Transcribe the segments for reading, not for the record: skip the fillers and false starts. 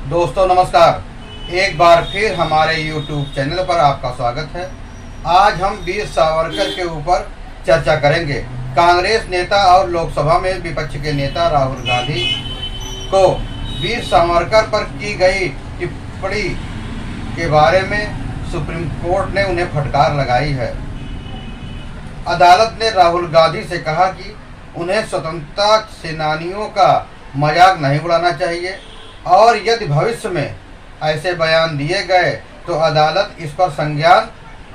दोस्तों नमस्कार। एक बार फिर हमारे YouTube चैनल पर आपका स्वागत है। आज हम वीर सावरकर के ऊपर चर्चा करेंगे। कांग्रेस नेता और लोकसभा में विपक्ष के नेता राहुल गांधी को वीर सावरकर पर की गई टिप्पणी के बारे में सुप्रीम कोर्ट ने उन्हें फटकार लगाई है। अदालत ने राहुल गांधी से कहा कि उन्हें स्वतंत्रता सेनानियों का मजाक नहीं उड़ाना चाहिए और यदि भविष्य में ऐसे बयान दिए गए तो अदालत इस पर संज्ञान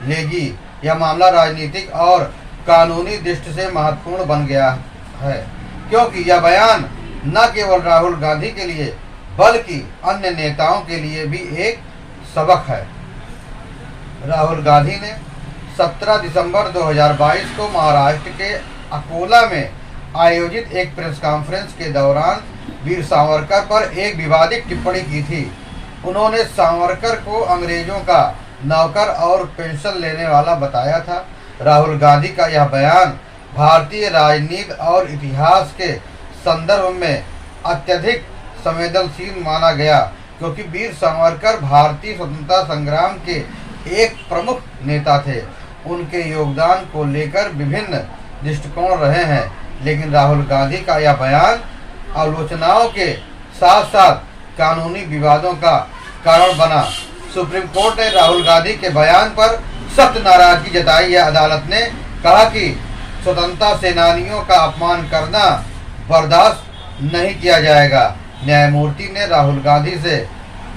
लेगी। यह मामला राजनीतिक और कानूनी दृष्टि से महत्वपूर्ण बन गया है, क्योंकि यह बयान न केवल राहुल गांधी के लिए बल्कि अन्य नेताओं के लिए भी एक सबक है। राहुल गांधी ने 17 दिसंबर 2022 को महाराष्ट्र के अकोला में आयोजित एक प्रेस कॉन्फ्रेंस के दौरान वीर सावरकर पर एक विवादित टिप्पणी की थी। उन्होंने सावरकर को अंग्रेजों का नौकर और पेंशन लेने वाला बताया था। राहुल गांधी का यह बयान भारतीय राजनीति और इतिहास के संदर्भ में अत्यधिक संवेदनशील माना गया, क्योंकि वीर सावरकर भारतीय स्वतंत्रता संग्राम के एक प्रमुख नेता थे। उनके योगदान को लेकर विभिन्न दृष्टिकोण रहे हैं, लेकिन राहुल गांधी का यह बयान आलोचनाओं के साथ साथ कानूनी विवादों का कारण बना। सुप्रीम कोर्ट ने राहुल गांधी के बयान पर सख्त नाराजगी जताई है। अदालत ने कहा कि स्वतंत्रता सेनानियों का अपमान करना बर्दाश्त नहीं किया जाएगा। न्यायमूर्ति ने राहुल गांधी से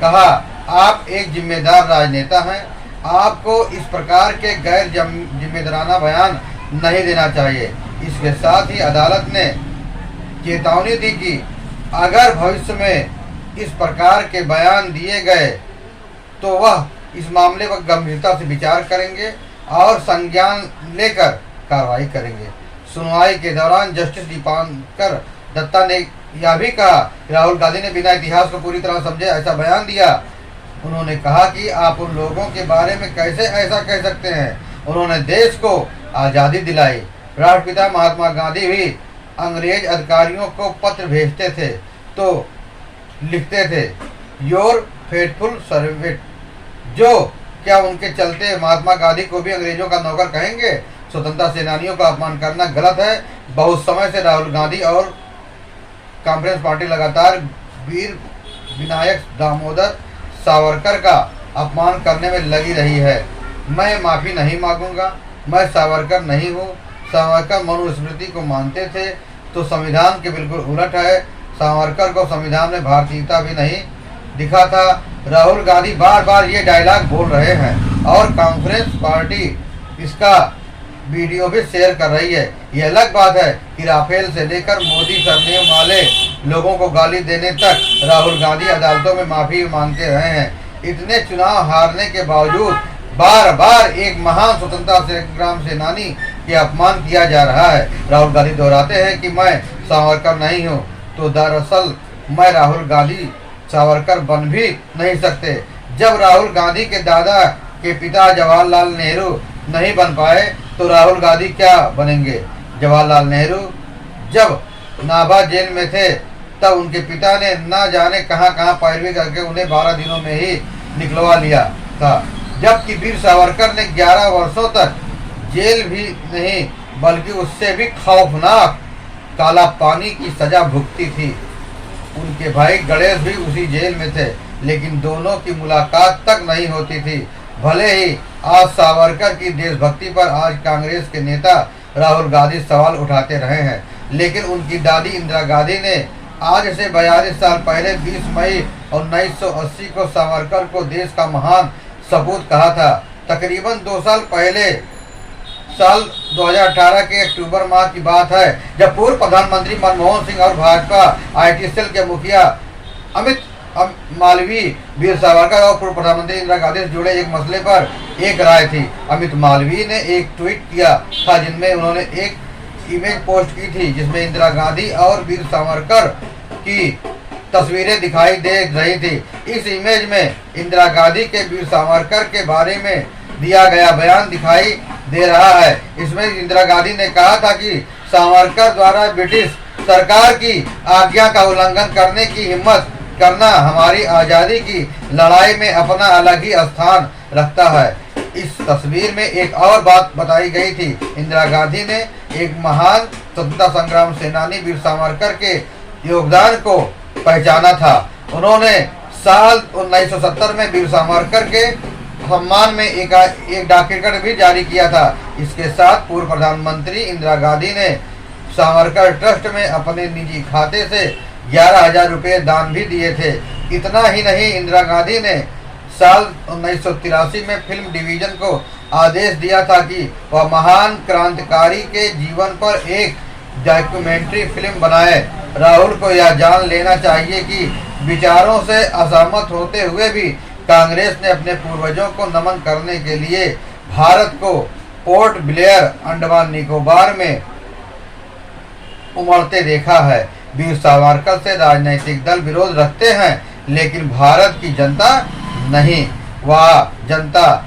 कहा, आप एक जिम्मेदार राजनेता हैं, आपको इस प्रकार के गैर जिम्मेदाराना बयान नहीं देना चाहिए। इसके साथ ही अदालत ने चेतावनी दी कि अगर भविष्य में इस प्रकार के बयान दिए गए तो वह इस मामले पर गंभीरता से विचार करेंगे और संज्ञान लेकर कार्रवाई करेंगे। सुनवाई के दौरान जस्टिस दीपांकर दत्ता ने यह भी कहा कि राहुल गांधी ने बिना इतिहास को पूरी तरह समझे ऐसा बयान दिया। उन्होंने कहा कि आप उन लोगों के बारे में कैसे ऐसा कह सकते हैं, उन्होंने देश को आज़ादी दिलाई। राष्ट्रपिता महात्मा गांधी भी अंग्रेज अधिकारियों को पत्र भेजते थे तो लिखते थे, योर फेथफुल सर्वेंट। जो क्या उनके चलते महात्मा गांधी को भी अंग्रेजों का नौकर कहेंगे? स्वतंत्रता सेनानियों का अपमान करना गलत है। बहुत समय से राहुल गांधी और कांग्रेस पार्टी लगातार वीर विनायक दामोदर सावरकर का अपमान करने में लगी रही है। मैं माफ़ी नहीं मांगूंगा, मैं सावरकर नहीं हूँ। सावरकर मनुस्मृति को मानते थे तो संविधान के बिल्कुल उलट है। सावरकर को संविधान में भारतीयता भी नहीं दिखा था। राहुल गांधी बार बार ये डायलॉग बोल रहे हैं और कांग्रेस पार्टी इसका वीडियो भी शेयर कर रही है। यह अलग बात है कि राफेल से लेकर मोदी सरनेम वाले लोगों को गाली देने तक राहुल गांधी अदालतों में माफ़ी मांगते रहे हैं। इतने चुनाव हारने के बावजूद बार बार एक महान स्वतंत्रता संग्राम सेनानी के अपमान किया जा रहा है। राहुल गांधी दोहराते हैं कि मैं सावरकर नहीं हूँ, तो दरअसल मैं राहुल गांधी सावरकर बन भी नहीं सकते। जब राहुल गांधी के दादा के पिता जवाहरलाल नेहरू नहीं बन पाए तो राहुल गांधी क्या बनेंगे? जवाहरलाल नेहरू जब नाभा जेल में थे तब उनके पिता ने न जाने कहां कहां पैरवी करके उन्हें 12 दिनों में ही निकलवा लिया था, जबकि वीर सावरकर ने 11 वर्षों तक जेल भी नहीं बल्कि उससे भी खौफनाक काला पानी की सजा भुगती थी। उनके भाई गणेश भी उसी जेल में थे, लेकिन दोनों की मुलाकात तक नहीं होती थी। भले ही आज सावरकर की देशभक्ति पर आज कांग्रेस के नेता राहुल गांधी सवाल उठाते रहे हैं, लेकिन उनकी दादी इंदिरा गांधी ने आज से 42 साल पहले 20 मई 1980 को सावरकर को देश का महान सपूत कहा था। तकरीबन 2 साल पहले साल 2018 के अक्टूबर माह की बात है, जब पूर्व प्रधानमंत्री मनमोहन सिंह और भाजपा IT सेल के मुखिया अमित मालवीय वीर सावरकर और पूर्व प्रधानमंत्री इंदिरा गांधी से जुड़े एक मसले पर एक राय थी। अमित मालवीय ने एक ट्वीट किया था जिनमें उन्होंने एक इमेज पोस्ट की थी जिसमें इंदिरा गांधी और वीर सावरकर की तस्वीरें दिखाई दे रही थी। इस इमेज में इंदिरा गांधी के वीर सावरकर के बारे में दिया गया बयान दिखाई दे रहा है। इसमें इंदिरा गांधी ने कहा था कि सावरकर द्वारा ब्रिटिश सरकार की आज्ञा का उल्लंघन करने की हिम्मत करना हमारी आज़ादी की लड़ाई में अपना अलग ही स्थान रखता है। इस तस्वीर में एक और बात बताई गई थी। इंदिरा गांधी ने एक महान स्वतंत्रता संग्राम सेनानी वीर सावरकर के योगदान को पहचाना था। उन्होंने साल 1970 में वीर सावरकर के सम्मान में एक डाक टिकट भी जारी किया था। इसके साथ पूर्व प्रधानमंत्री इंदिरा गांधी ने सावरकर ट्रस्ट में अपने निजी खाते से 11,000 रुपये दान भी दिए थे। इतना ही नहीं, इंदिरा गांधी ने साल 1983 में फिल्म डिवीजन को आदेश दिया था कि वह महान क्रांतिकारी के जीवन पर एक डॉक्यूमेंट्री फिल्म बनाए। राहुल को यह जान लेना चाहिए कि विचारों से असहमत होते हुए भी कांग्रेस ने अपने पूर्वजों को नमन करने के लिए भारत को पोर्ट ब्लेयर, अंडमान निकोबार में उमड़ते देखा है। वीर सावरकर से राजनीतिक दल विरोध रखते हैं, लेकिन भारत की जनता नहीं। वह जनता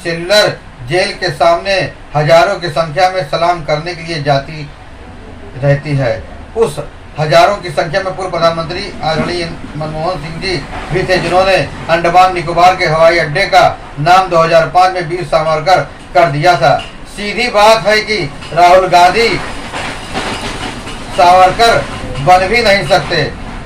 सेलुलर जेल के सामने हजारों की संख्या में सलाम करने के लिए जाती रहती है। उस हजारों की संख्या में पूर्व प्रधानमंत्री आदरणीय मनमोहन सिंह जी भी थे, जिन्होंने अंडमान निकोबार के हवाई अड्डे का नाम 2005 में वीर सावरकर कर दिया था। सीधी बात है कि राहुल गांधी सावरकर बन भी नहीं सकते।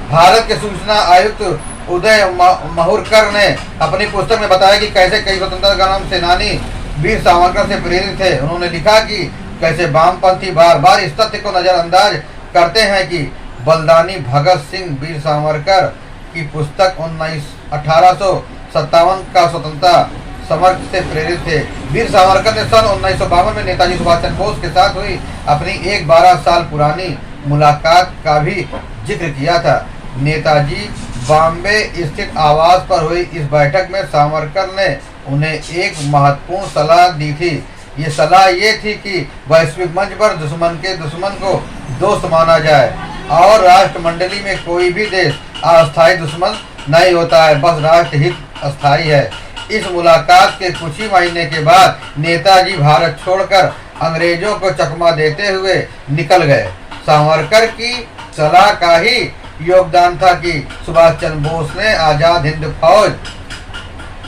भारत के सूचना आयुक्त उदय माहुरकर ने अपनी पुस्तक में बताया कि कैसे कई स्वतंत्रता संग्राम सेनानी वीर सावरकर से प्रेरित थे। उन्होंने लिखा कि कैसे वामपंथी बार बार इस तथ्य को नजरअंदाज करते हैं कि बलिदानी भगत सिंह वीर सावरकर की पुस्तक 1857 का स्वतंत्रता समर से प्रेरित थे। वीर सावरकर ने सन 1952 में नेताजी सुभाष चंद्र बोस के साथ हुई अपनी एक 12 साल पुरानी मुलाकात का भी जिक्र किया था। नेताजी बॉम्बे स्थित आवास पर हुई इस बैठक में सावरकर ने उन्हें एक महत्वपूर्ण सलाह दी थी। ये सलाह ये थी कि वैश्विक मंच पर दुश्मन के दुश्मन को दोस्त माना जाए और राष्ट्रमंडली में कोई भी देश अस्थायी दुश्मन नहीं होता है, बस राष्ट्र हित अस्थायी है। इस मुलाकात के कुछ ही महीने के बाद नेताजी भारत छोड़कर अंग्रेजों को चकमा देते हुए निकल गए। सावरकर की सलाह का ही योगदान था कि सुभाष चंद्र बोस ने आजाद हिंद फौज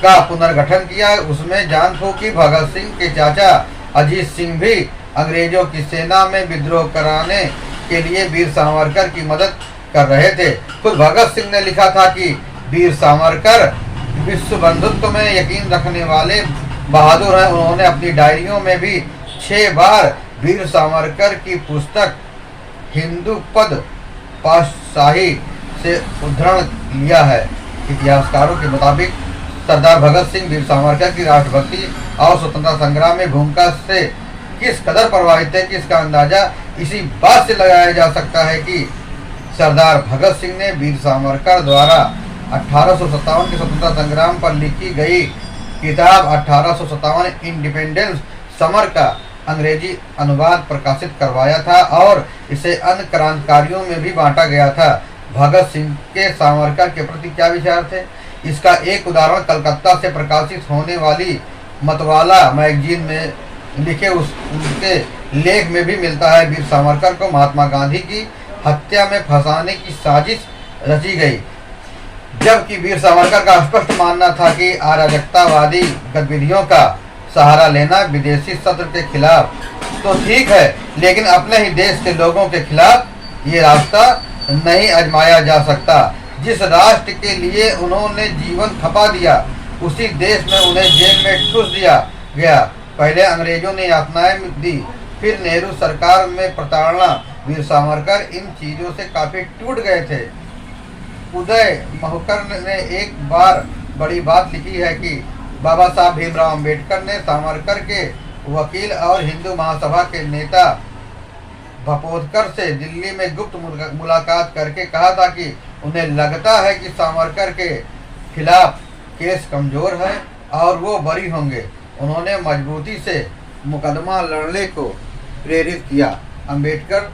का पुनर्गठन किया। उसमें जान फूकी। भगत सिंह के चाचा अजीत सिंह भी अंग्रेजों की सेना में विद्रोह कराने के लिए वीर सावरकर की मदद कर रहे थे। खुद भगत सिंह ने लिखा था कि वीर सावरकर विश्व बंधुत्व में यकीन रखने वाले बहादुर हैं। उन्होंने अपनी डायरियों में भी 6 बार वीर सावरकर की पुस्तक हिंदू पद पातशाही से उद्धरण लिया है। इतिहासकारों के मुताबिक सरदार भगत सिंह वीर सावरकर की राष्ट्रभक्ति और स्वतंत्रता संग्राम में भूमिका से किस कदर प्रभावित है कि इसका अंदाजा इसी बात से लगाया जा सकता है कि सरदार भगत सिंह ने वीर सावरकर द्वारा 1857 के स्वतंत्रता संग्राम पर लिखी गई किताब 1857 इंडिपेंडेंस समर का अंग्रेजी अनुवाद प्रकाशित करवाया था और इसे अन्य क्रांतिकारियों में भी बांटा गया था। भगत सिंह के सावरकर के प्रति क्या विचार थे, इसका एक उदाहरण कलकत्ता से प्रकाशित होने वाली मतवाला मैगजीन में लिखे उनके लेख में भी मिलता है। वीर सावरकर को महात्मा गांधी की हत्या में फंसाने की साजिश रची गई, जबकि वीर सावरकर का स्पष्ट मानना था कि अराजकतावादी गतिविधियों का सहारा लेना विदेशी शत्रु के खिलाफ तो ठीक है, लेकिन अपने ही देश के लोगों के खिलाफ ये रास्ता नहीं आजमाया जा सकता। जिस राष्ट्र के लिए उन्होंने जीवन खपा दिया, उसी देश में उन्हें जेल में ठूस दिया गया। पहले अंग्रेजों ने यातनाएं दी, फिर नेहरू सरकार में प्रताड़ना। वीर सावरकर इन चीज़ों से काफ़ी टूट गए थे। उदय माहुरकर ने एक बार बड़ी बात लिखी है कि बाबा साहब भीमराव अंबेडकर ने सावरकर के वकील और हिंदू महासभा के नेता भपोदकर से दिल्ली में गुप्त मुलाकात करके कहा था कि उन्हें लगता है कि सावरकर के खिलाफ केस कमज़ोर है और वो बरी होंगे। उन्होंने मजबूती से मुकदमा लड़ने को प्रेरित किया। अंबेडकर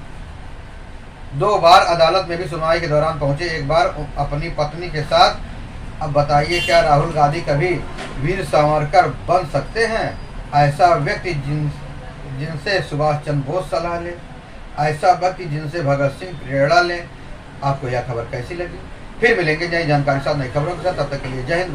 2 बार अदालत में भी सुनवाई के दौरान पहुंचे, एक बार अपनी पत्नी के साथ। अब बताइए, क्या राहुल गांधी कभी वीर सावरकर बन सकते हैं? ऐसा व्यक्ति जिनसे सुभाष चंद्र बोस सलाह ले, ऐसा व्यक्ति जिनसे भगत सिंह प्रेरणा लें। आपको यह खबर कैसी लगी? फिर मिलेंगे नई जानकारी के साथ, नई खबरों के साथ। तब तक के लिए जय हिंद।